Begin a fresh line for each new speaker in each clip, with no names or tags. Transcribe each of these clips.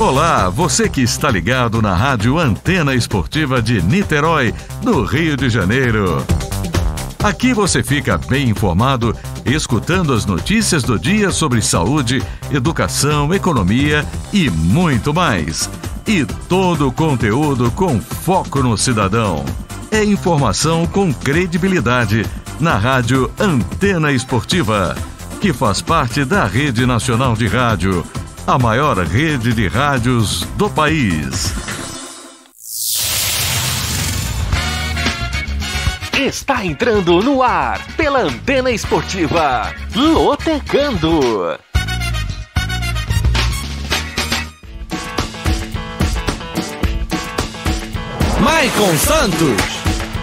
Olá, você que está ligado na Rádio Antena Esportiva de Niterói, no Rio de Janeiro. Aqui você fica bem informado, escutando as notícias do dia sobre saúde, educação, economia e muito mais. E todo o conteúdo com foco no cidadão. É informação com credibilidade na Rádio Antena Esportiva, que faz parte da Rede Nacional de Rádio, a maior rede de rádios do país.
Está entrando no ar pela Antena Esportiva, Lotecando.
Maicon Santos.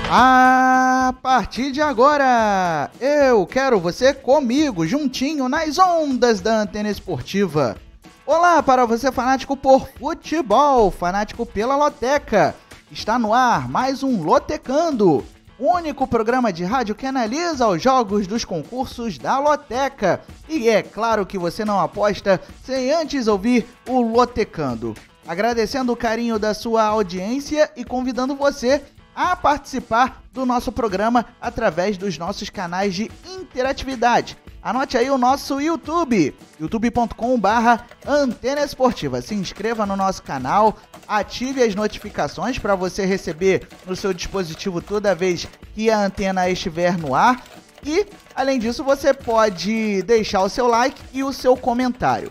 A partir de agora, eu quero você comigo, juntinho nas ondas da Antena Esportiva. Olá para você fanático por futebol, fanático pela Loteca. Está no ar mais um Lotecando, o único programa de rádio que analisa os jogos dos concursos da Loteca. E é claro que você não aposta sem antes ouvir o Lotecando. Agradecendo o carinho da sua audiência e convidando você a participar do nosso programa através dos nossos canais de interatividade. Anote aí o nosso YouTube, youtube.com/Antena Esportiva. Se inscreva no nosso canal, ative as notificações para você receber no seu dispositivo toda vez que a antena estiver no ar. E, além disso, você pode deixar o seu like e o seu comentário.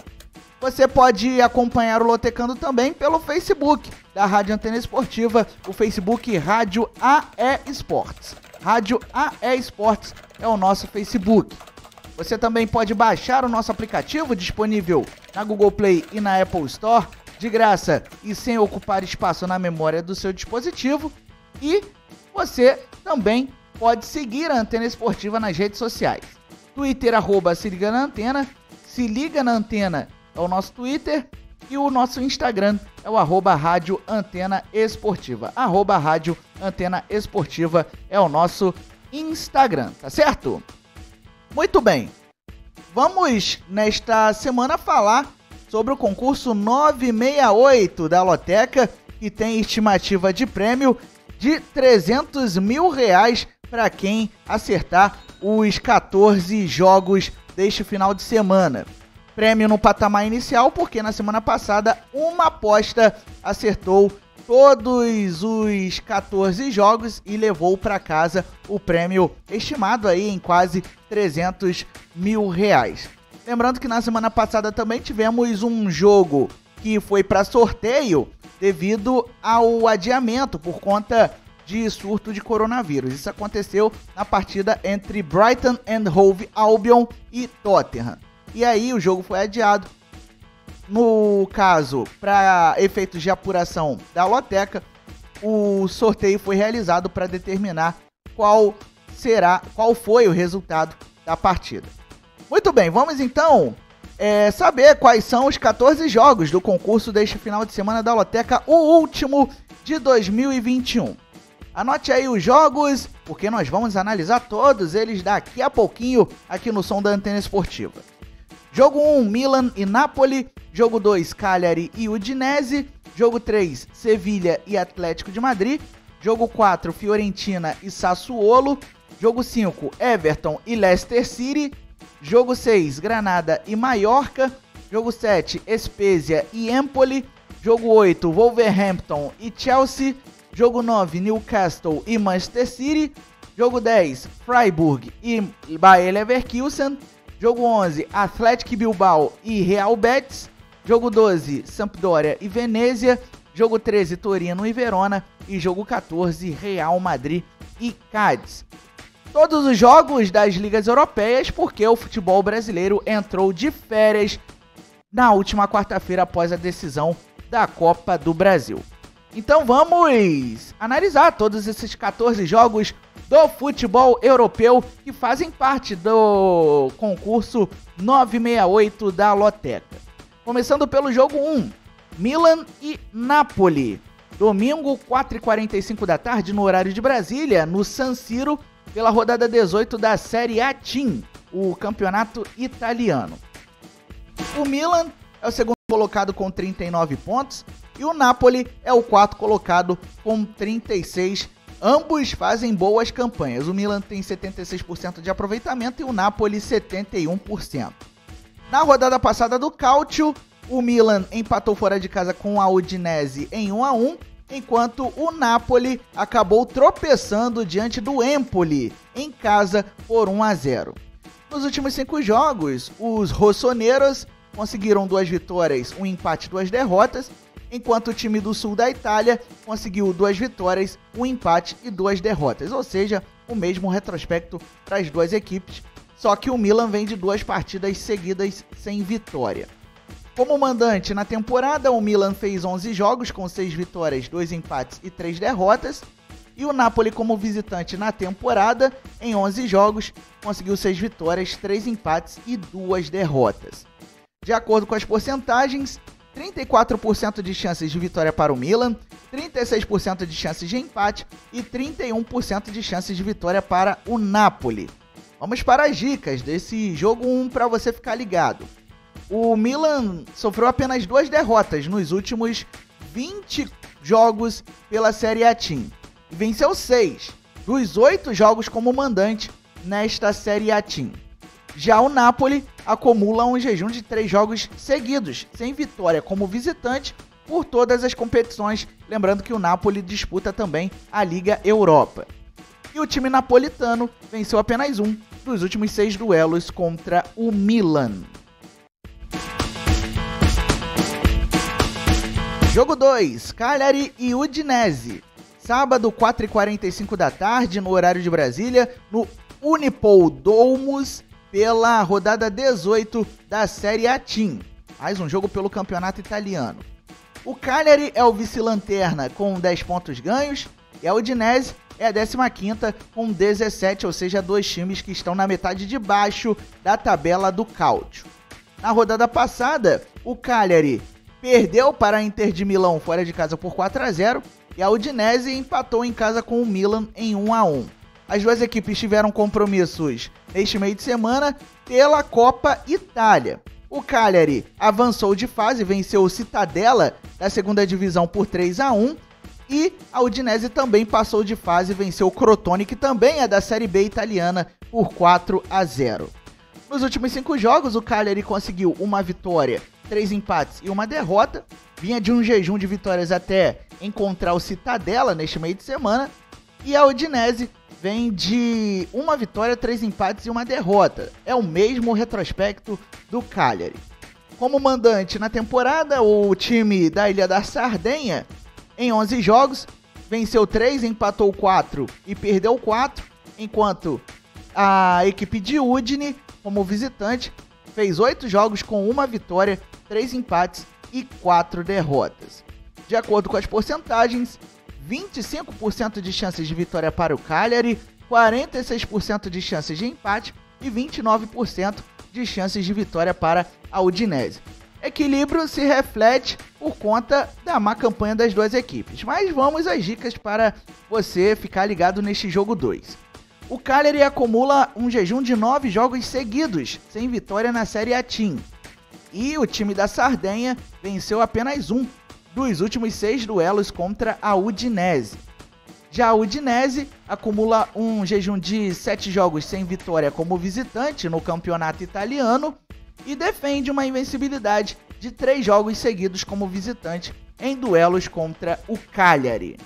Você pode acompanhar o Lotecando também pelo Facebook da Rádio Antena Esportiva, o Facebook Rádio AE Esportes. Rádio AE Esportes é o nosso Facebook. Você também pode baixar o nosso aplicativo disponível na Google Play e na Apple Store, de graça e sem ocupar espaço na memória do seu dispositivo. E você também pode seguir a Antena Esportiva nas redes sociais. Twitter, @se liga na antena, se liga na antena é o nosso Twitter e o nosso Instagram é o @Rádio Antena Esportiva. @Rádio Antena Esportiva é o nosso Instagram, tá certo? Muito bem, vamos nesta semana falar sobre o concurso 968 da Loteca, que tem estimativa de prêmio de R$300 mil para quem acertar os 14 jogos deste final de semana. Prêmio no patamar inicial, porque na semana passada uma aposta acertou todos os 14 jogos e levou para casa o prêmio estimado aí em quase R$300 mil. Lembrando que na semana passada também tivemos um jogo que foi para sorteio devido ao adiamento por conta de surto de coronavírus. Isso aconteceu na partida entre Brighton and Hove Albion e Tottenham. E aí o jogo foi adiado. No caso, para efeitos de apuração da Loteca, o sorteio foi realizado para determinar qual foi o resultado da partida. Muito bem, vamos então saber quais são os 14 jogos do concurso deste final de semana da Loteca, o último de 2021. Anote aí os jogos, porque nós vamos analisar todos eles daqui a pouquinho aqui no som da Antena Esportiva. Jogo 1, Milan e Napoli. Jogo 2, Cagliari e Udinese. Jogo 3, Sevilha e Atlético de Madrid. Jogo 4, Fiorentina e Sassuolo. Jogo 5, Everton e Leicester City. Jogo 6, Granada e Mallorca. Jogo 7, Spezia e Empoli. Jogo 8, Wolverhampton e Chelsea. Jogo 9, Newcastle e Manchester City. Jogo 10, Freiburg e Bayer Leverkusen. Jogo 11, Athletic Bilbao e Real Betis. Jogo 12, Sampdoria e Venezia. Jogo 13, Torino e Verona. E jogo 14, Real Madrid e Cádiz. Todos os jogos das ligas europeias, porque o futebol brasileiro entrou de férias na última quarta-feira após a decisão da Copa do Brasil. Então vamos analisar todos esses 14 jogos do futebol europeu que fazem parte do concurso 968 da Loteca. Começando pelo jogo 1, Milan e Napoli. Domingo, 4h45 da tarde, no horário de Brasília, no San Siro, pela rodada 18 da Série A Team, o campeonato italiano. O Milan é o segundo colocado com 39 pontos e o Napoli é o quarto colocado com 36. Ambos fazem boas campanhas. O Milan tem 76% de aproveitamento e o Napoli 71%. Na rodada passada do Calcio, o Milan empatou fora de casa com a Udinese em 1-1, enquanto o Napoli acabou tropeçando diante do Empoli em casa por 1-0. Nos últimos 5 jogos, os rossoneiros conseguiram 2 vitórias, 1 empate e 2 derrotas, enquanto o time do sul da Itália conseguiu 2 vitórias, 1 empate e 2 derrotas, ou seja, o mesmo retrospecto para as duas equipes, só que o Milan vem de 2 partidas seguidas sem vitória. Como mandante na temporada, o Milan fez 11 jogos com 6 vitórias, 2 empates e 3 derrotas, e o Napoli como visitante na temporada, em 11 jogos, conseguiu 6 vitórias, 3 empates e 2 derrotas. De acordo com as porcentagens, 34% de chances de vitória para o Milan, 36% de chances de empate e 31% de chances de vitória para o Napoli. Vamos para as dicas desse jogo 1 para você ficar ligado. O Milan sofreu apenas 2 derrotas nos últimos 20 jogos pela Série A Team e venceu 6 dos 8 jogos como mandante nesta Série A Team. Já o Napoli acumula um jejum de 3 jogos seguidos, sem vitória como visitante por todas as competições, lembrando que o Napoli disputa também a Liga Europa. E o time napolitano venceu apenas 1 dos últimos 6 duelos contra o Milan. Jogo 2, Cagliari e Udinese. Sábado, 4h45 da tarde, no horário de Brasília, no Unipol Domus, pela rodada 18 da Série A Team. Mais um jogo pelo campeonato italiano. O Cagliari é o vice-lanterna com 10 pontos ganhos e a Udinese é a 15ª com 17, ou seja, 2 times que estão na metade de baixo da tabela do Calcio. Na rodada passada, o Cagliari perdeu para a Inter de Milão fora de casa por 4-0 e a Udinese empatou em casa com o Milan em 1-1. As duas equipes tiveram compromissos neste meio de semana pela Copa Itália. O Cagliari avançou de fase, venceu o Cittadella da segunda divisão por 3-1 e a Udinese também passou de fase, venceu o Crotone, que também é da Série B italiana, por 4-0. Nos últimos 5 jogos, o Cagliari conseguiu 1 vitória, 3 empates e 1 derrota. Vinha de um jejum de vitórias até encontrar o Cittadella neste meio de semana. E a Udinese vem de 1 vitória, 3 empates e 1 derrota. É o mesmo retrospecto do Cagliari. Como mandante na temporada, o time da Ilha da Sardenha, em 11 jogos, venceu 3, empatou 4 e perdeu 4, enquanto a equipe de Udine, como visitante, fez 8 jogos com 1 vitória, 3 empates e 4 derrotas. De acordo com as porcentagens, 25% de chances de vitória para o Cagliari, 46% de chances de empate e 29% de chances de vitória para a Udinese. Equilíbrio se reflete por conta da má campanha das duas equipes, mas vamos às dicas para você ficar ligado neste jogo 2. O Cagliari acumula um jejum de 9 jogos seguidos, sem vitória na Série A Team. E o time da Sardenha venceu apenas 1 dos últimos 6 duelos contra a Udinese. Já a Udinese acumula um jejum de 7 jogos sem vitória como visitante no campeonato italiano e defende uma invencibilidade de 3 jogos seguidos como visitante em duelos contra o Cagliari.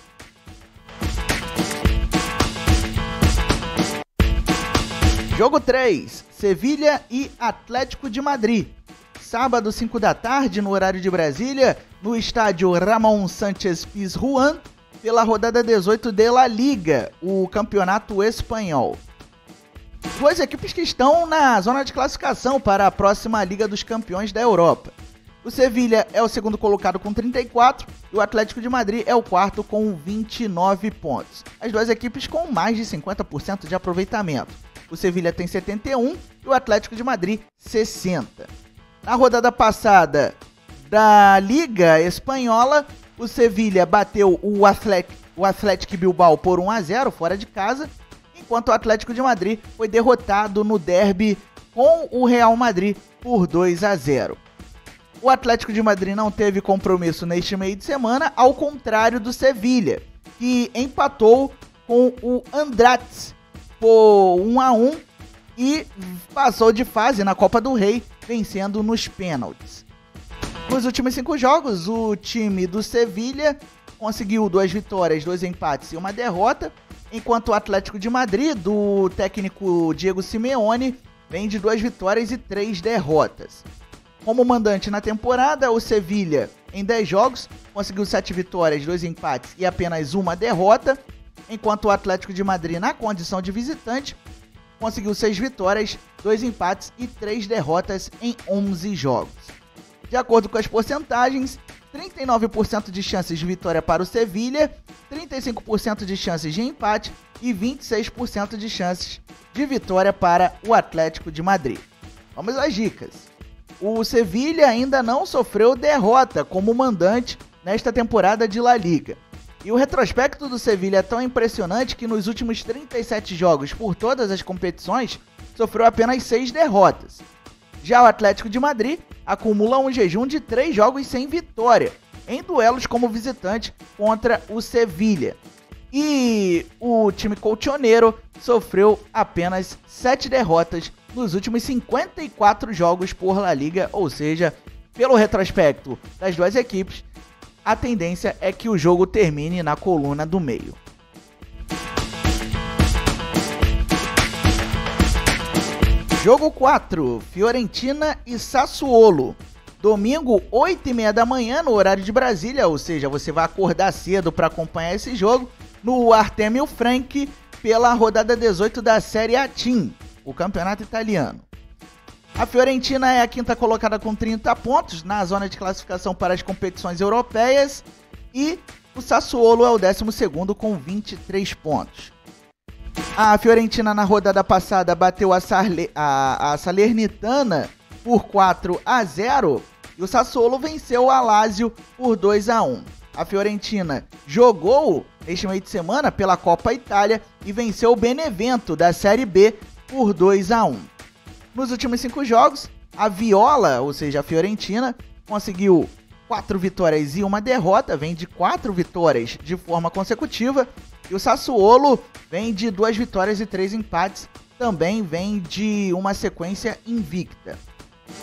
Jogo 3, Sevilha e Atlético de Madrid. Sábado, 5 da tarde, no horário de Brasília, no estádio Ramon Sánchez Pizjuán, pela rodada 18 de La Liga, o campeonato espanhol. Duas equipes que estão na zona de classificação para a próxima Liga dos Campeões da Europa. O Sevilha é o segundo colocado com 34 e o Atlético de Madrid é o quarto com 29 pontos. As duas equipes com mais de 50% de aproveitamento. O Sevilha tem 71 e o Atlético de Madrid 60. Na rodada passada da Liga Espanhola, o Sevilha bateu o Athletic Bilbao por 1-0 fora de casa, enquanto o Atlético de Madrid foi derrotado no derby com o Real Madrid por 2-0. O Atlético de Madrid não teve compromisso neste meio de semana, ao contrário do Sevilha, que empatou com o Andratx por 1-1 e passou de fase na Copa do Rei, vencendo nos pênaltis. Nos últimos 5 jogos, o time do Sevilha conseguiu 2 vitórias, 2 empates e 1 derrota, enquanto o Atlético de Madrid, do técnico Diego Simeone, vem de 2 vitórias e 3 derrotas. Como mandante na temporada, o Sevilha, em 10 jogos, conseguiu 7 vitórias, 2 empates e apenas 1 derrota, enquanto o Atlético de Madrid, na condição de visitante, conseguiu 6 vitórias, 2 empates e 3 derrotas em 11 jogos. De acordo com as porcentagens, 39% de chances de vitória para o Sevilha, 35% de chances de empate e 26% de chances de vitória para o Atlético de Madrid. Vamos às dicas. O Sevilha ainda não sofreu derrota como mandante nesta temporada de La Liga. E o retrospecto do Sevilha é tão impressionante que nos últimos 37 jogos por todas as competições, sofreu apenas 6 derrotas. Já o Atlético de Madrid acumula um jejum de 3 jogos sem vitória, em duelos como visitante contra o Sevilha. E o time colchoneiro sofreu apenas 7 derrotas nos últimos 54 jogos por La Liga, ou seja, pelo retrospecto das duas equipes, a tendência é que o jogo termine na coluna do meio. Jogo 4, Fiorentina e Sassuolo. Domingo, 8h30 da manhã, no horário de Brasília, ou seja, você vai acordar cedo para acompanhar esse jogo, no Artemio Franchi, pela rodada 18 da Série A Team, o campeonato italiano. A Fiorentina é a 5ª colocada com 30 pontos na zona de classificação para as competições europeias e o Sassuolo é o 12º com 23 pontos. A Fiorentina na rodada passada bateu a Salernitana por 4-0 e o Sassuolo venceu a Lazio por 2-1. A Fiorentina jogou neste meio de semana pela Copa Itália e venceu o Benevento da Série B por 2-1. Nos últimos 5 jogos, a Viola, ou seja, a Fiorentina, conseguiu 4 vitórias e 1 derrota, vem de 4 vitórias de forma consecutiva, e o Sassuolo vem de 2 vitórias e 3 empates, também vem de uma sequência invicta.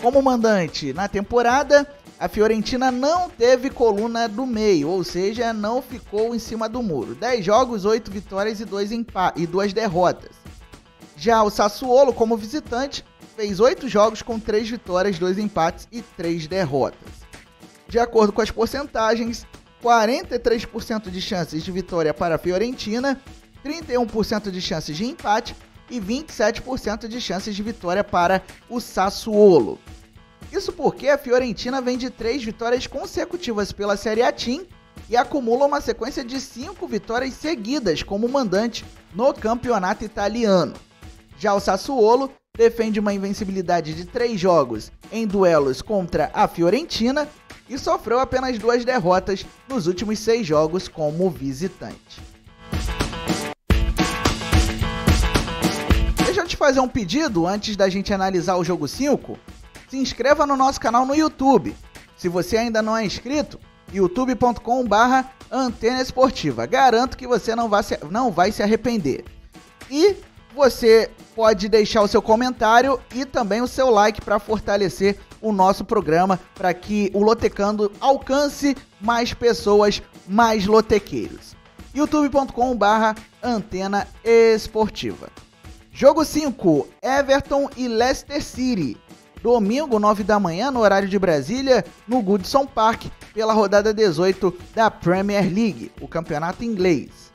Como mandante na temporada, a Fiorentina não teve coluna do meio, ou seja, não ficou em cima do muro. 10 jogos, 8 vitórias e 2 derrotas. Já o Sassuolo, como visitante, fez 8 jogos com 3 vitórias, 2 empates e 3 derrotas. De acordo com as porcentagens, 43% de chances de vitória para a Fiorentina, 31% de chances de empate e 27% de chances de vitória para o Sassuolo. Isso porque a Fiorentina vem de 3 vitórias consecutivas pela Série A Team e acumula uma sequência de 5 vitórias seguidas como mandante no campeonato italiano. Já o Sassuolo defende uma invencibilidade de 3 jogos em duelos contra a Fiorentina e sofreu apenas 2 derrotas nos últimos 6 jogos como visitante. Deixa eu te fazer um pedido antes da gente analisar o jogo 5. Se inscreva no nosso canal no YouTube. Se você ainda não é inscrito, youtube.com/Antena Esportiva. Garanto que você não vai se arrepender. E você pode deixar o seu comentário e também o seu like para fortalecer o nosso programa, para que o Lotecando alcance mais pessoas, mais lotequeiros. youtube.com/Antena Esportiva. Jogo 5, Everton e Leicester City. Domingo, 9 da manhã, no horário de Brasília, no Goodison Park, pela rodada 18 da Premier League, o campeonato inglês.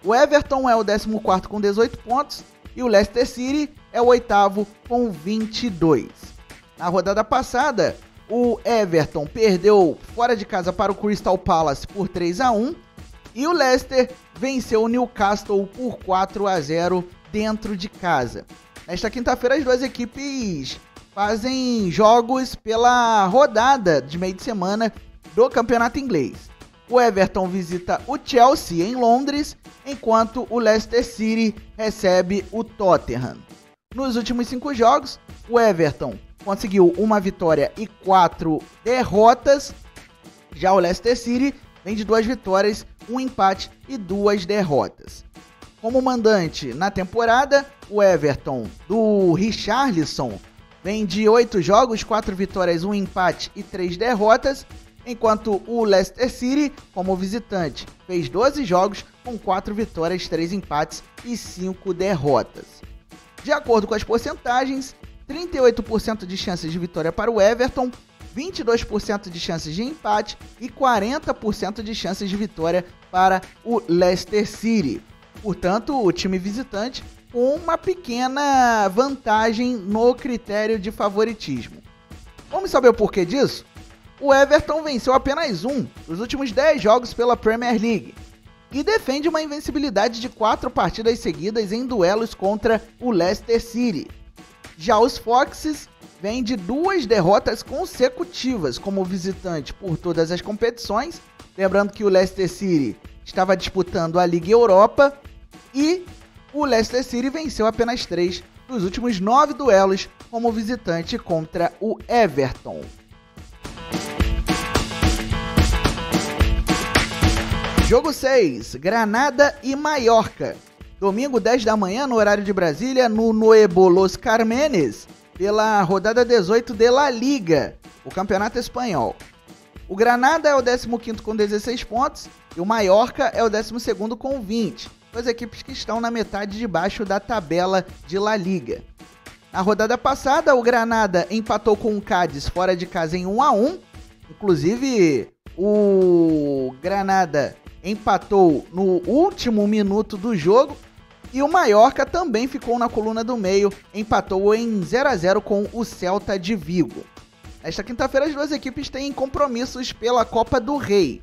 O Everton é o 14º com 18 pontos e o Leicester City é o 8º com 22. Na rodada passada, o Everton perdeu fora de casa para o Crystal Palace por 3-1 e o Leicester venceu o Newcastle por 4-0 dentro de casa. Nesta quinta-feira, as duas equipes fazem jogos pela rodada de meio de semana do campeonato inglês. O Everton visita o Chelsea em Londres, enquanto o Leicester City recebe o Tottenham. Nos últimos 5 jogos, o Everton conseguiu uma vitória e 4 derrotas. Já o Leicester City vem de 2 vitórias, 1 empate e 2 derrotas. Como mandante na temporada, o Everton do Richarlison vem de 8 jogos, 4 vitórias, 1 empate e 3 derrotas, enquanto o Leicester City, como visitante, fez 12 jogos com 4 vitórias, 3 empates e 5 derrotas. De acordo com as porcentagens, 38% de chances de vitória para o Everton, 22% de chances de empate e 40% de chances de vitória para o Leicester City. Portanto, o time visitante com uma pequena vantagem no critério de favoritismo. Vamos saber o porquê disso? O Everton venceu apenas um dos últimos 10 jogos pela Premier League e defende uma invencibilidade de 4 partidas seguidas em duelos contra o Leicester City. Já os Foxes vêm de 2 derrotas consecutivas como visitante por todas as competições, lembrando que o Leicester City estava disputando a Liga Europa e o Leicester City venceu apenas 3 dos últimos 9 duelos como visitante contra o Everton. Jogo 6, Granada e Mallorca. Domingo 10 da manhã, no horário de Brasília, no Nuevo Los Carmenes, pela rodada 18 de La Liga, o campeonato espanhol. O Granada é o 15º com 16 pontos e o Mallorca é o 12º com 20. Duas equipes que estão na metade de baixo da tabela de La Liga. Na rodada passada, o Granada empatou com o Cádiz fora de casa em 1-1. Inclusive, o Granada empatou no último minuto do jogo. E o Mallorca também ficou na coluna do meio, empatou em 0-0 com o Celta de Vigo. Nesta quinta-feira, as duas equipes têm compromissos pela Copa do Rei.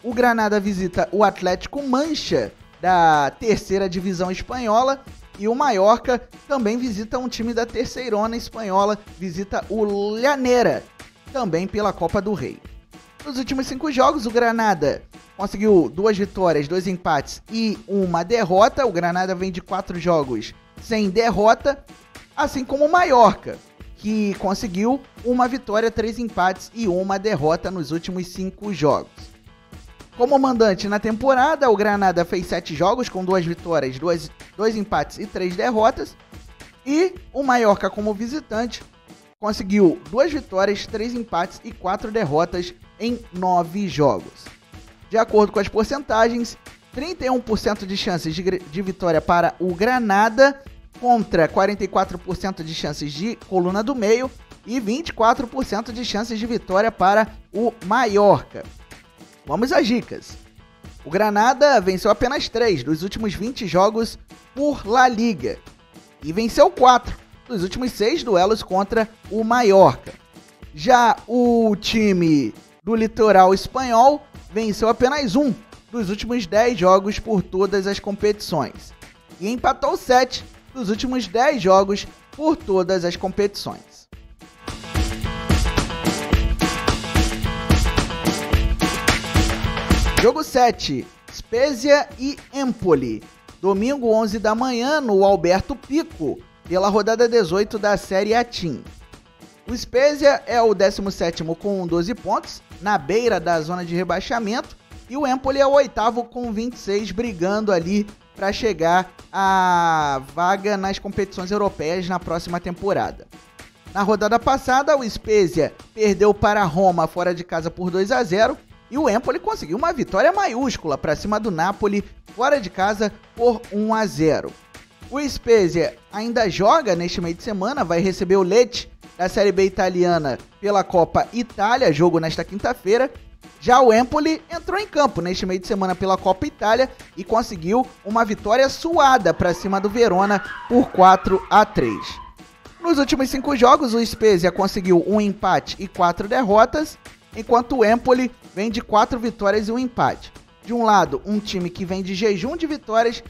O Granada visita o Atlético Mancha, da terceira divisão espanhola, e o Mallorca também visita um time da terceirona espanhola, visita o Llanera, também pela Copa do Rei. Nos últimos 5 jogos, o Granada conseguiu 2 vitórias, 2 empates e 1 derrota. O Granada vem de 4 jogos sem derrota, assim como o Mallorca, que conseguiu 1 vitória, 3 empates e 1 derrota nos últimos 5 jogos. Como mandante na temporada, o Granada fez 7 jogos com 2 vitórias, 2 empates e 3 derrotas. E o Mallorca, como visitante, conseguiu 2 vitórias, 3 empates e 4 derrotas em 9 jogos. De acordo com as porcentagens, 31% de chances de vitória para o Granada, contra 44% de chances de coluna do meio e 24% de chances de vitória para o Mallorca. Vamos às dicas. O Granada venceu apenas 3 dos últimos 20 jogos por La Liga e venceu 4 dos últimos 6 duelos contra o Mallorca. Já o time do litoral espanhol venceu apenas 1 dos últimos 10 jogos por todas as competições e empatou 7 dos últimos 10 jogos por todas as competições. Jogo 7, Spezia e Empoli. Domingo 11 da manhã no Alberto Pico, pela rodada 18 da Série A Team. O Spezia é o 17º com 12 pontos, na beira da zona de rebaixamento, e o Empoli é o 8º com 26, brigando ali para chegar à vaga nas competições europeias na próxima temporada. Na rodada passada, o Spezia perdeu para a Roma fora de casa por 2-0, e o Empoli conseguiu uma vitória maiúscula para cima do Napoli fora de casa por 1-0. O Spezia ainda joga neste meio de semana, vai receber o Lecce da Série B italiana pela Copa Itália, jogo nesta quinta-feira. Já o Empoli entrou em campo neste meio de semana pela Copa Itália e conseguiu uma vitória suada para cima do Verona por 4-3. Nos últimos 5 jogos, o Spezia conseguiu 1 empate e 4 derrotas, enquanto o Empoli vem de 4 vitórias e 1 empate. De um lado, um time que vem de jejum de vitórias,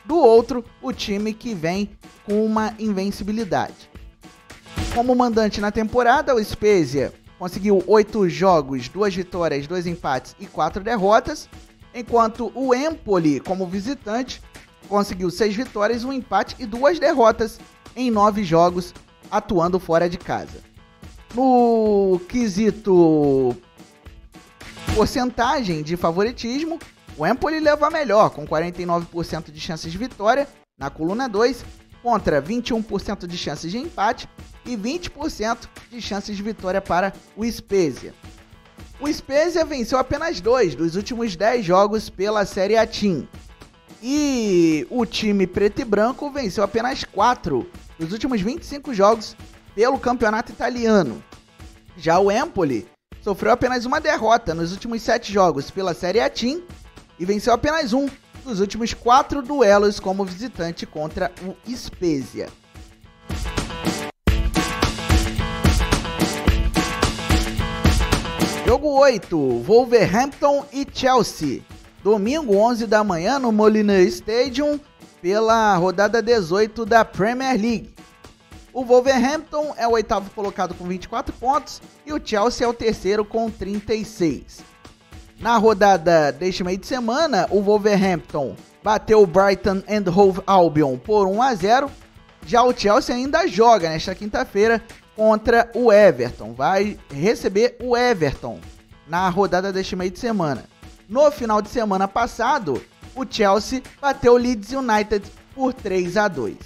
do outro, o time que vem com uma invencibilidade. Como mandante na temporada, o Spezia conseguiu 8 jogos, 2 vitórias, 2 empates e 4 derrotas, enquanto o Empoli, como visitante, conseguiu 6 vitórias, 1 empate e 2 derrotas em 9 jogos, atuando fora de casa. No quesito porcentagem de favoritismo, o Empoli leva melhor, com 49% de chances de vitória na coluna 2, contra 21% de chances de empate e 20% de chances de vitória para o Spezia. O Spezia venceu apenas 2 dos últimos 10 jogos pela Série A Team. E o time preto e branco venceu apenas 4 dos últimos 25 jogos pelo campeonato italiano. Já o Empoli sofreu apenas uma derrota nos últimos 7 jogos pela Série A Team e venceu apenas um dos últimos 4 duelos como visitante contra o Spezia. Jogo 8, Wolverhampton e Chelsea. Domingo, 11 da manhã, no Molineux Stadium, pela rodada 18 da Premier League. O Wolverhampton é o 8º colocado com 24 pontos e o Chelsea é o 3º com 36. Na rodada deste meio de semana, o Wolverhampton bateu o Brighton and Hove Albion por 1-0. Já o Chelsea ainda joga nesta quinta-feira contra o Everton. Vai receber o Everton na rodada deste meio de semana. No final de semana passado, o Chelsea bateu o Leeds United por 3-2.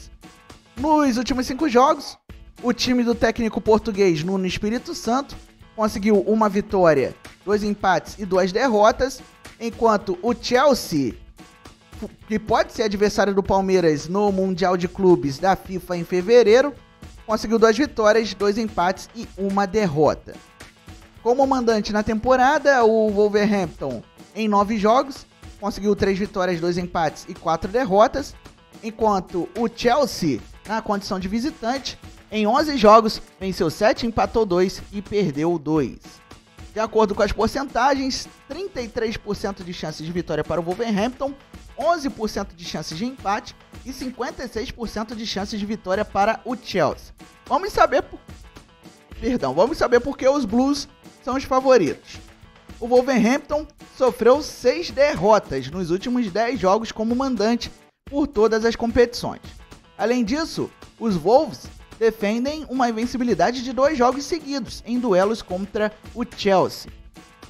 Nos últimos 5 jogos, o time do técnico português Nuno Espírito Santo conseguiu uma vitória, 2 empates e 2 derrotas, enquanto o Chelsea, que pode ser adversário do Palmeiras no Mundial de Clubes da FIFA em fevereiro, conseguiu 2 vitórias, 2 empates e 1 derrota. Como mandante na temporada, o Wolverhampton, em 9 jogos, conseguiu 3 vitórias, 2 empates e 4 derrotas, enquanto o Chelsea, na condição de visitante, em 11 jogos, venceu 7, empatou 2 e perdeu 2. De acordo com as porcentagens, 33% de chances de vitória para o Wolverhampton, 11% de chances de empate e 56% de chances de vitória para o Chelsea. Vamos saber por que os Blues são os favoritos. O Wolverhampton sofreu 6 derrotas nos últimos 10 jogos como mandante por todas as competições. Além disso, os Wolves defendem uma invencibilidade de 2 jogos seguidos em duelos contra o Chelsea.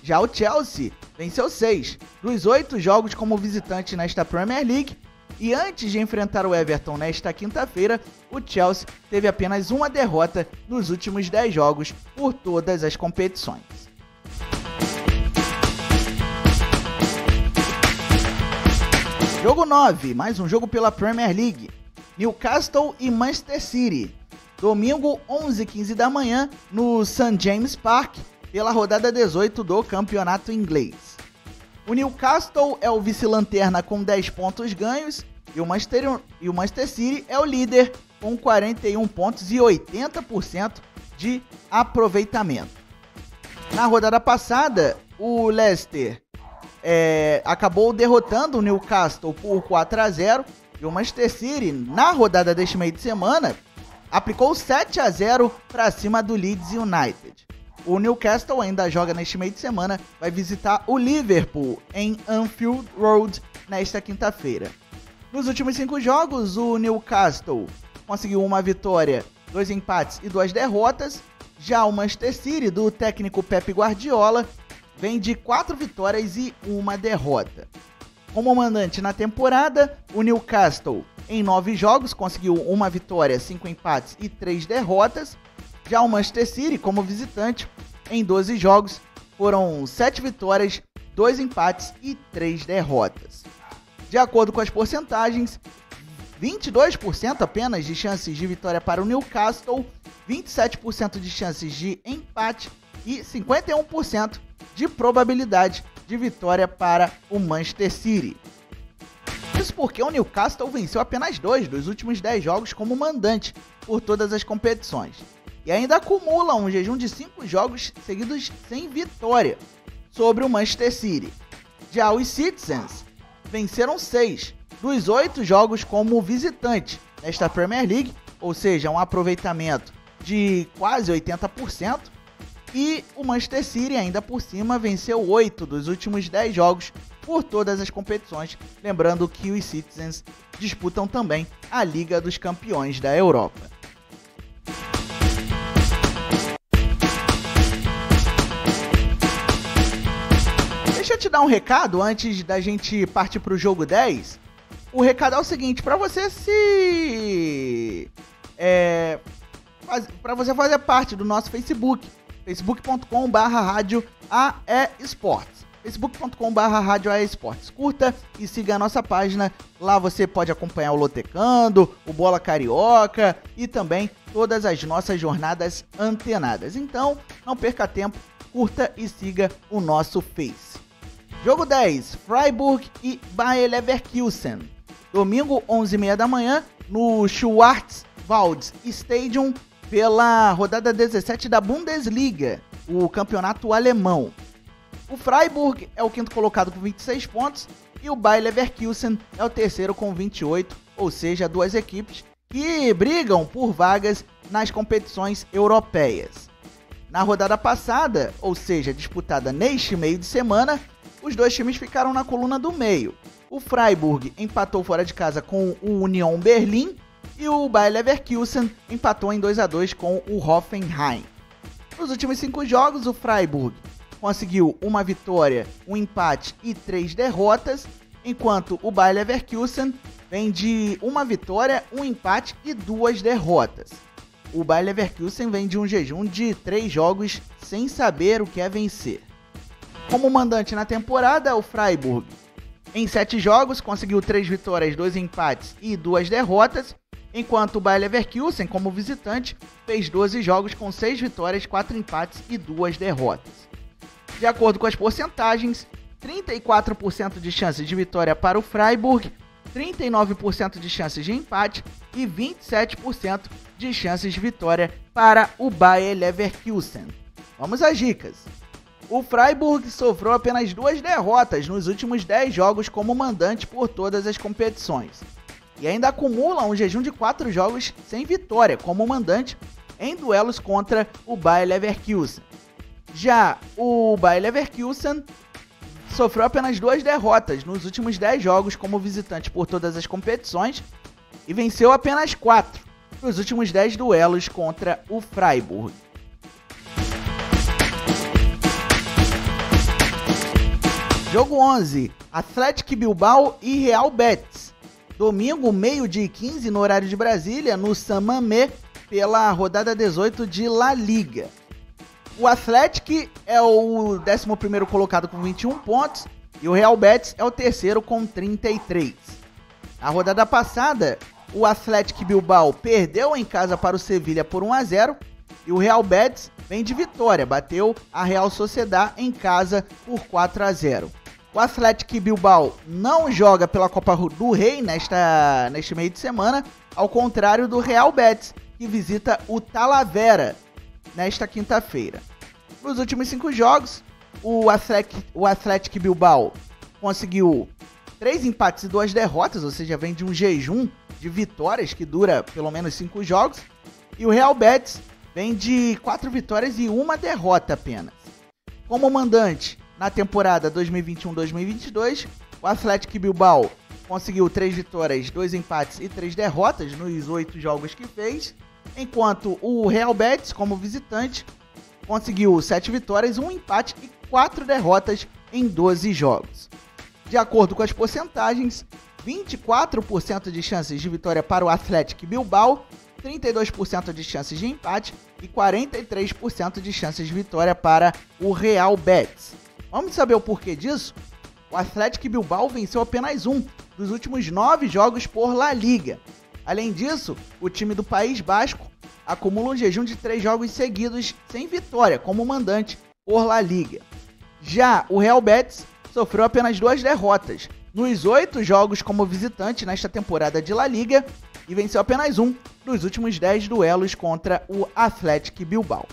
Já o Chelsea venceu 6 dos 8 jogos como visitante nesta Premier League e antes de enfrentar o Everton nesta quinta-feira, o Chelsea teve apenas uma derrota nos últimos 10 jogos por todas as competições. Jogo 9, mais um jogo pela Premier League. Newcastle e Manchester City. Domingo, 11h15 da manhã, no St. James Park, pela rodada 18 do campeonato inglês. O Newcastle é o vice-lanterna com 10 pontos ganhos e o Manchester City é o líder com 41 pontos e 80% de aproveitamento. Na rodada passada, o Leicester acabou derrotando o Newcastle por 4-0 e o Manchester City, na rodada deste meio de semana, aplicou 7-0 para cima do Leeds United. O Newcastle ainda joga neste meio de semana, vai visitar o Liverpool em Anfield Road nesta quinta-feira. Nos últimos 5 jogos, o Newcastle conseguiu uma vitória, 2 empates e 2 derrotas. Já o Manchester City, do técnico Pep Guardiola, vem de 4 vitórias e 1 derrota. Como mandante na temporada, o Newcastle, em 9 jogos, conseguiu 1 vitória, 5 empates e 3 derrotas. Já o Manchester City, como visitante, em 12 jogos, foram 7 vitórias, 2 empates e 3 derrotas. De acordo com as porcentagens, 22% apenas de chances de vitória para o Newcastle, 27% de chances de empate e 51% de probabilidade de vitória para o Manchester City. Isso porque o Newcastle venceu apenas 2 dos últimos 10 jogos como mandante por todas as competições. E ainda acumula um jejum de 5 jogos seguidos sem vitória sobre o Manchester City. Já os Citizens venceram 6 dos 8 jogos como visitante nesta Premier League, ou seja, um aproveitamento de quase 80%. E o Manchester City, ainda por cima, venceu 8 dos últimos 10 jogos por todas as competições. Lembrando que os Citizens disputam também a Liga dos Campeões da Europa. te dar um recado antes da gente partir pro jogo 10. O recado é o seguinte, para você fazer parte do nosso Facebook, facebook.com/radioaesportes. facebook.com/radioaesportes. Curta e siga a nossa página. Lá você pode acompanhar o Lotecando, o Bola Carioca e também todas as nossas jornadas antenadas. Então, não perca tempo, curta e siga o nosso Face. Jogo 10, Freiburg e Bayer Leverkusen. Domingo, 11h30 da manhã, no Schwarzwald Stadium, pela rodada 17 da Bundesliga, o campeonato alemão. O Freiburg é o quinto colocado com 26 pontos e o Bayer Leverkusen é o terceiro com 28, ou seja, duas equipes que brigam por vagas nas competições europeias. Na rodada passada, ou seja, disputada neste meio de semana, os dois times ficaram na coluna do meio. O Freiburg empatou fora de casa com o Union Berlin e o Bayer Leverkusen empatou em 2-2 com o Hoffenheim. Nos últimos 5 jogos, o Freiburg conseguiu uma vitória, um empate e 3 derrotas, enquanto o Bayer Leverkusen vem de uma vitória, um empate e 2 derrotas. O Bayer Leverkusen vem de um jejum de 3 jogos sem saber o que é vencer. Como mandante na temporada, o Freiburg, em 7 jogos, conseguiu 3 vitórias, 2 empates e 2 derrotas, enquanto o Bayer Leverkusen, como visitante, fez 12 jogos com 6 vitórias, 4 empates e 2 derrotas. De acordo com as porcentagens, 34% de chances de vitória para o Freiburg, 39% de chances de empate e 27% de chances de vitória para o Bayer Leverkusen. Vamos às dicas. O Freiburg sofreu apenas 2 derrotas nos últimos 10 jogos como mandante por todas as competições. E ainda acumula um jejum de 4 jogos sem vitória como mandante em duelos contra o Bayer Leverkusen. Já o Bayer Leverkusen sofreu apenas 2 derrotas nos últimos 10 jogos como visitante por todas as competições e venceu apenas 4 nos últimos 10 duelos contra o Freiburg. Jogo 11, Athletic Bilbao e Real Betis. Domingo, 12h15 no horário de Brasília, no San Mamés, pela rodada 18 de La Liga. O Athletic é o 11º colocado com 21 pontos e o Real Betis é o terceiro com 33. Na rodada passada, o Athletic Bilbao perdeu em casa para o Sevilla por 1-0 e o Real Betis vem de vitória, bateu a Real Sociedad em casa por 4-0. O Athletic Bilbao não joga pela Copa do Rei neste meio de semana, ao contrário do Real Betis, que visita o Talavera nesta quinta-feira. Nos últimos 5 jogos, o Athletic Bilbao conseguiu 3 empates e 2 derrotas, ou seja, vem de um jejum de vitórias que dura pelo menos 5 jogos, e o Real Betis vem de 4 vitórias e 1 derrota apenas. Como mandante na temporada 2021-2022, o Athletic Bilbao conseguiu 3 vitórias, 2 empates e 3 derrotas nos 8 jogos que fez, enquanto o Real Betis, como visitante, conseguiu 7 vitórias, 1 empate e 4 derrotas em 12 jogos. De acordo com as porcentagens, 24% de chances de vitória para o Athletic Bilbao, 32% de chances de empate e 43% de chances de vitória para o Real Betis. Vamos saber o porquê disso? O Athletic Bilbao venceu apenas 1 dos últimos 9 jogos por La Liga. Além disso, o time do País Basco acumula um jejum de 3 jogos seguidos sem vitória como mandante por La Liga. Já o Real Betis sofreu apenas 2 derrotas nos 8 jogos como visitante nesta temporada de La Liga e venceu apenas 1 dos últimos 10 duelos contra o Athletic Bilbao.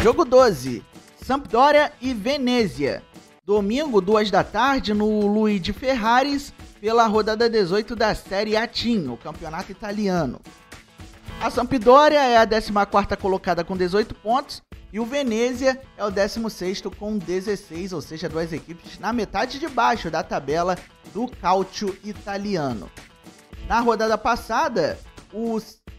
Jogo 12, Sampdoria e Venezia. Domingo, 2 da tarde, no Luigi Ferraris, pela rodada 18 da Série A Team, o campeonato italiano. A Sampdoria é a 14ª colocada com 18 pontos e o Venezia é o 16º com 16, ou seja, 2 equipes na metade de baixo da tabela do Calcio italiano. Na rodada passada,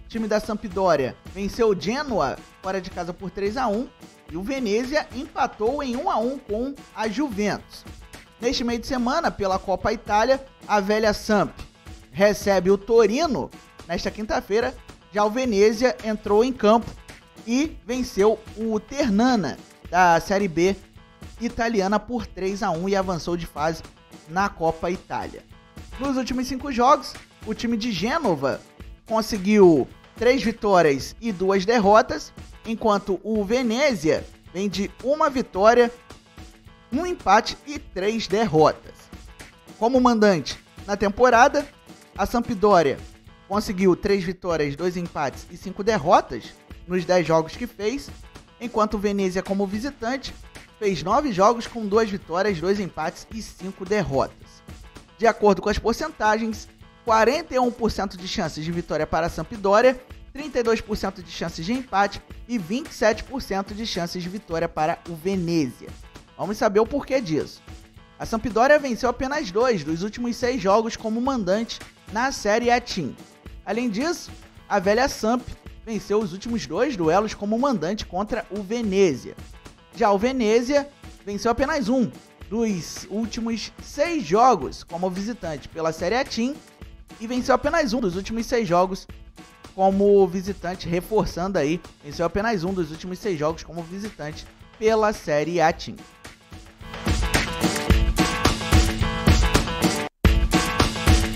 time da Sampdoria venceu o Genoa fora de casa por 3-1 e o Venezia empatou em 1-1 com a Juventus. Neste meio de semana, pela Copa Itália, a velha Samp recebe o Torino nesta quinta-feira. Já o Venezia entrou em campo e venceu o Ternana da Série B italiana por 3-1 e avançou de fase na Copa Itália. Nos últimos 5 jogos, o time de Gênova conseguiu 3 vitórias e 2 derrotas, enquanto o Venezia vem de 1 vitória, 1 empate e 3 derrotas. Como mandante na temporada, a Sampdoria conseguiu 3 vitórias, 2 empates e 5 derrotas nos 10 jogos que fez, enquanto o Venezia, como visitante, fez 9 jogos com 2 vitórias, 2 empates e 5 derrotas. De acordo com as porcentagens, 41% de chances de vitória para a Sampdoria, 32% de chances de empate e 27% de chances de vitória para o Venezia. Vamos saber o porquê disso. A Sampdoria venceu apenas 2 dos últimos 6 jogos como mandante na Série A Team. Além disso, a velha Samp venceu os últimos 2 duelos como mandante contra o Venezia. Já o Venezia venceu apenas 1 dos últimos 6 jogos como visitante pela Série A Team e venceu apenas 1 dos últimos 6 jogos como visitante, reforçando aí, venceu apenas 1 dos últimos 6 jogos como visitante pela Série A Team.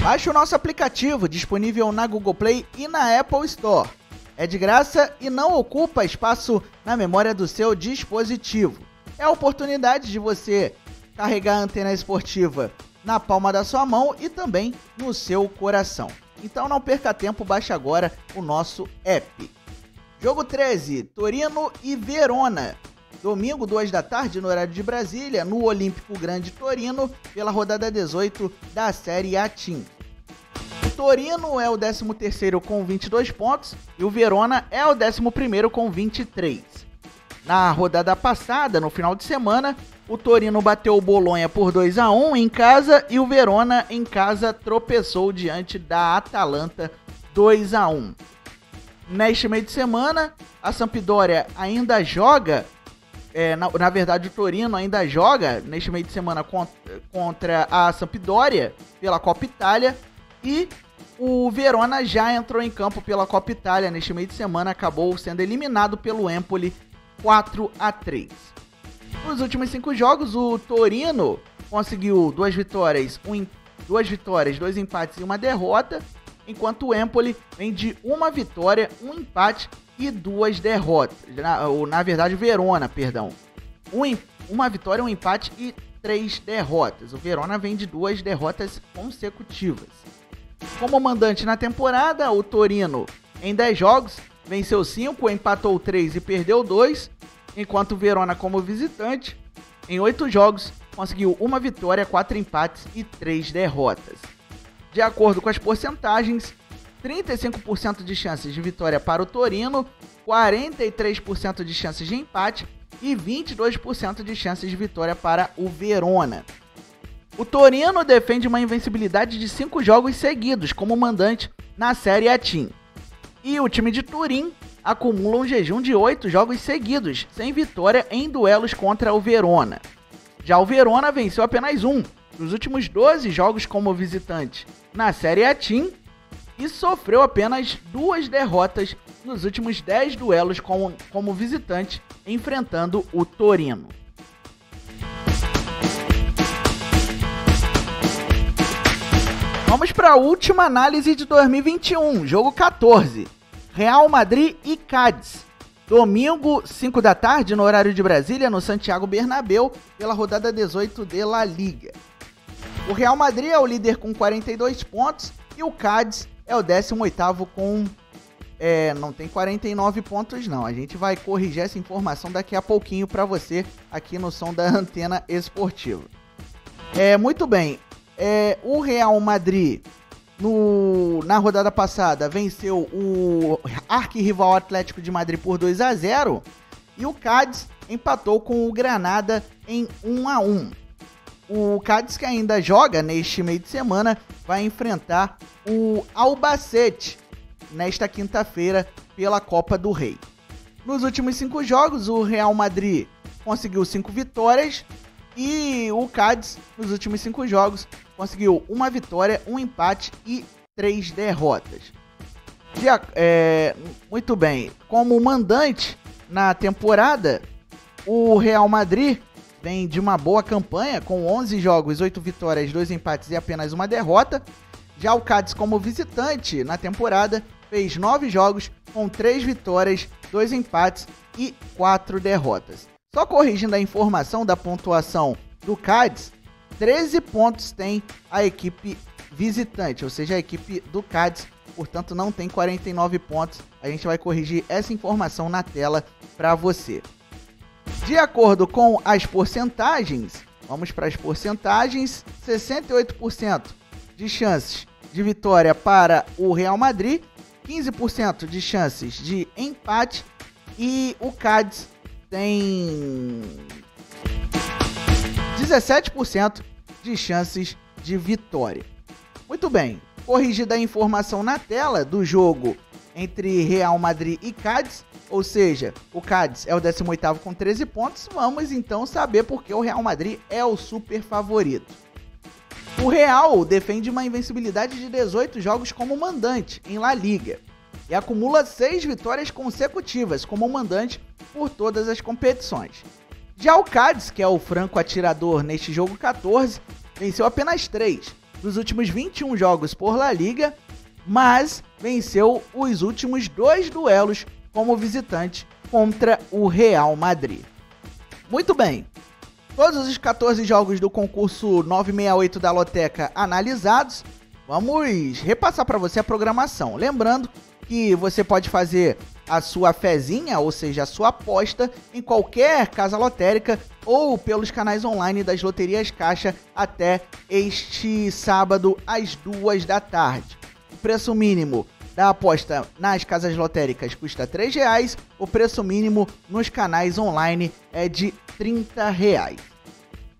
Baixe o nosso aplicativo, disponível na Google Play e na Apple Store. É de graça e não ocupa espaço na memória do seu dispositivo. É a oportunidade de você carregar a antena esportiva na palma da sua mão e também no seu coração. Então não perca tempo, baixe agora o nosso app. Jogo 13, Torino e Verona. Domingo, 2 da tarde, no horário de Brasília, no Olímpico Grande Torino, pela rodada 18 da Série A Team. O Torino é o 13º com 22 pontos e o Verona é o 11º com 23. Na rodada passada, no final de semana, o Torino bateu o Bolonha por 2-1 em casa e o Verona em casa tropeçou diante da Atalanta 2-1. Neste meio de semana, a Sampdoria ainda joga, na verdade o Torino ainda joga neste meio de semana contra a Sampdoria pela Copa Itália e o Verona já entrou em campo pela Copa Itália neste meio de semana, acabou sendo eliminado pelo Empoli 4-3. Nos últimos 5 jogos, o Torino conseguiu 2 vitórias, 2 empates e 1 derrota, enquanto o Empoli vem de 1 vitória, 1 empate e 2 derrotas. Na verdade, Verona, perdão. 1 vitória, 1 empate e 3 derrotas. O Verona vem de 2 derrotas consecutivas. Como mandante na temporada, o Torino, em 10 jogos, venceu 5, empatou 3 e perdeu 2, enquanto o Verona, como visitante, em 8 jogos, conseguiu 1 vitória, 4 empates e 3 derrotas. De acordo com as porcentagens, 35% de chances de vitória para o Torino, 43% de chances de empate e 22% de chances de vitória para o Verona. O Torino defende uma invencibilidade de 5 jogos seguidos como mandante na Série A Team. E o time de Turim acumula um jejum de 8 jogos seguidos, sem vitória em duelos contra o Verona. Já o Verona venceu apenas 1 dos últimos 12 jogos como visitante na Série A Team e sofreu apenas 2 derrotas nos últimos 10 duelos como visitante, enfrentando o Torino. Vamos para a última análise de 2021, jogo 14, Real Madrid e Cádiz. Domingo, 5 da tarde, no horário de Brasília, no Santiago Bernabéu, pela rodada 18 de La Liga. O Real Madrid é o líder com 42 pontos e o Cádiz é o 18º com... não tem 49 pontos não, a gente vai corrigir essa informação daqui a pouquinho para você aqui no som da Antena Esportiva. Muito bem, o Real Madrid na rodada passada venceu o arquirrival Atlético de Madrid por 2-0 e o Cádiz empatou com o Granada em 1-1. O Cádiz, que ainda joga neste meio de semana, vai enfrentar o Albacete nesta quinta-feira pela Copa do Rei. Nos últimos 5 jogos, o Real Madrid conseguiu 5 vitórias e o Cádiz, nos últimos 5 jogos, conseguiu 1 vitória, 1 empate e 3 derrotas. Muito bem, como mandante na temporada, o Real Madrid vem de uma boa campanha, com 11 jogos, 8 vitórias, 2 empates e apenas 1 derrota. Já o Cádiz, como visitante na temporada, fez 9 jogos, com 3 vitórias, 2 empates e 4 derrotas. Só corrigindo a informação da pontuação do Cádiz, 13 pontos tem a equipe visitante, ou seja, a equipe do Cádiz, portanto não tem 49 pontos. A gente vai corrigir essa informação na tela para você. De acordo com as porcentagens, vamos para as porcentagens, 68% de chances de vitória para o Real Madrid, 15% de chances de empate e o Cádiz tem 17% de chances de vitória. Muito bem, corrigida a informação na tela do jogo entre Real Madrid e Cádiz, ou seja, o Cádiz é o 18º com 13 pontos, vamos então saber por que o Real Madrid é o super favorito. O Real defende uma invencibilidade de 18 jogos como mandante em La Liga e acumula 6 vitórias consecutivas como mandante por todas as competições. Já o Cádiz, que é o franco atirador neste jogo 14, venceu apenas 3 dos últimos 21 jogos por La Liga, mas venceu os últimos 2 duelos como visitante contra o Real Madrid. Muito bem, todos os 14 jogos do concurso 968 da Loteca analisados, vamos repassar para você a programação. Lembrando que você pode fazer a sua fezinha, ou seja, a sua aposta, em qualquer casa lotérica ou pelos canais online das Loterias Caixa até este sábado às 2 da tarde. O preço mínimo da aposta nas casas lotéricas custa R$ 3,00, o preço mínimo nos canais online é de R$ 30,00.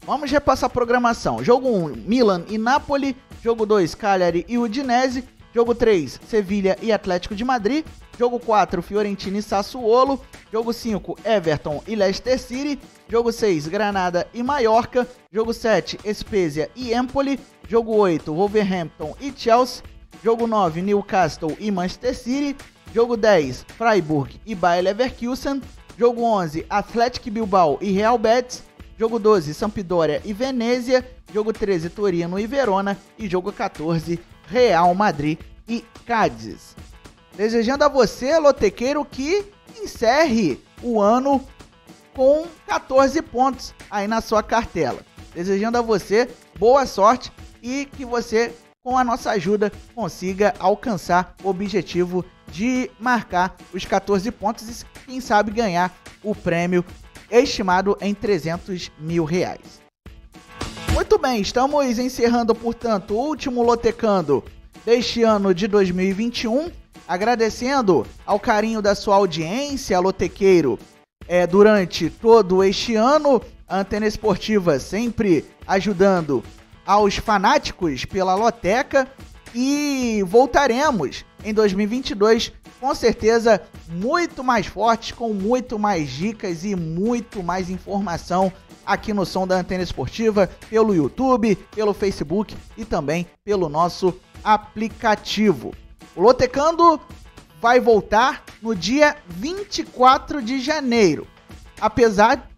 Vamos repassar a programação. Jogo 1, Milan e Napoli. Jogo 2, Cagliari e Udinese. Jogo 3, Sevilha e Atlético de Madrid. Jogo 4, Fiorentina e Sassuolo. Jogo 5, Everton e Leicester City. Jogo 6, Granada e Mallorca. Jogo 7, Spezia e Empoli. Jogo 8, Wolverhampton e Chelsea. Jogo 9, Newcastle e Manchester City. Jogo 10, Freiburg e Bayer Leverkusen. Jogo 11, Athletic Bilbao e Real Betis. Jogo 12, Sampdoria e Venezia. Jogo 13, Torino e Verona. E jogo 14, Real Madrid e Cádiz. Desejando a você, lotequeiro, que encerre o ano com 14 pontos aí na sua cartela. Desejando a você boa sorte e que você, com a nossa ajuda, consiga alcançar o objetivo de marcar os 14 pontos e, quem sabe, ganhar o prêmio estimado em R$300 mil. Muito bem, estamos encerrando, portanto, o último Lotecando deste ano de 2021, agradecendo ao carinho da sua audiência, lotequeiro, durante todo este ano, a Antena Esportiva sempre ajudando aos fanáticos pela loteca, e voltaremos em 2022 com certeza muito mais fortes, com muito mais dicas e muito mais informação aqui no som da Antena Esportiva, pelo YouTube, pelo Facebook e também pelo nosso aplicativo. O Lotecando vai voltar no dia 24 de janeiro. Apesar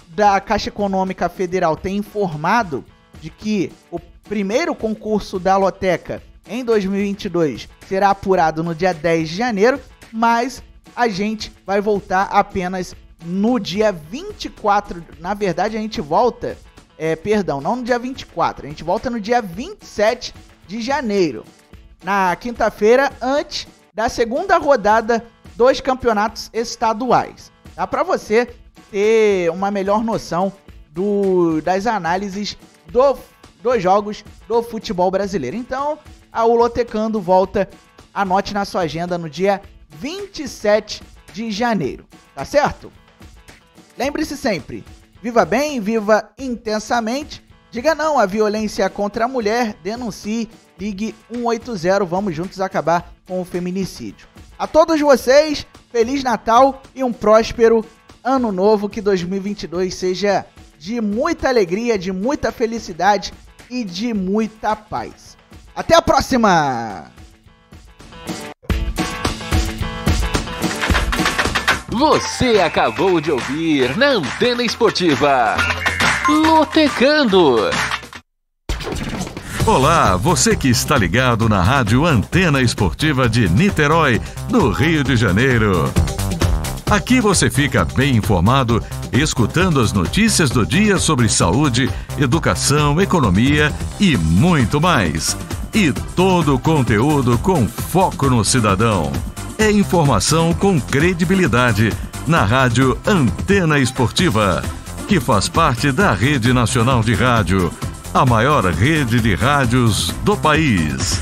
da Caixa Econômica Federal ter informado de que o primeiro concurso da Loteca em 2022 será apurado no dia 10 de janeiro, mas a gente vai voltar apenas no dia 24. Na verdade, a gente volta, não no dia 24, a gente volta no dia 27 de janeiro, na quinta-feira, antes da segunda rodada dos campeonatos estaduais. Dá para você ter uma melhor noção das análises dos jogos do futebol brasileiro. Então, o Lotecando volta, anote na sua agenda, no dia 27 de janeiro, tá certo? Lembre-se sempre, viva bem, viva intensamente, diga não à violência contra a mulher, denuncie, ligue 180, vamos juntos acabar com o feminicídio. A todos vocês, Feliz Natal e um próspero Ano Novo, que 2022 seja de muita alegria, de muita felicidade e de muita paz. Até a próxima!
Você acabou de ouvir na Antena Esportiva Lotecando.
Olá, você que está ligado na Rádio Antena Esportiva de Niterói, no Rio de Janeiro. Aqui você fica bem informado, escutando as notícias do dia sobre saúde, educação, economia e muito mais. E todo o conteúdo com foco no cidadão. É informação com credibilidade na Rádio Antena Esportiva, que faz parte da Rede Nacional de Rádio, a maior rede de rádios do país.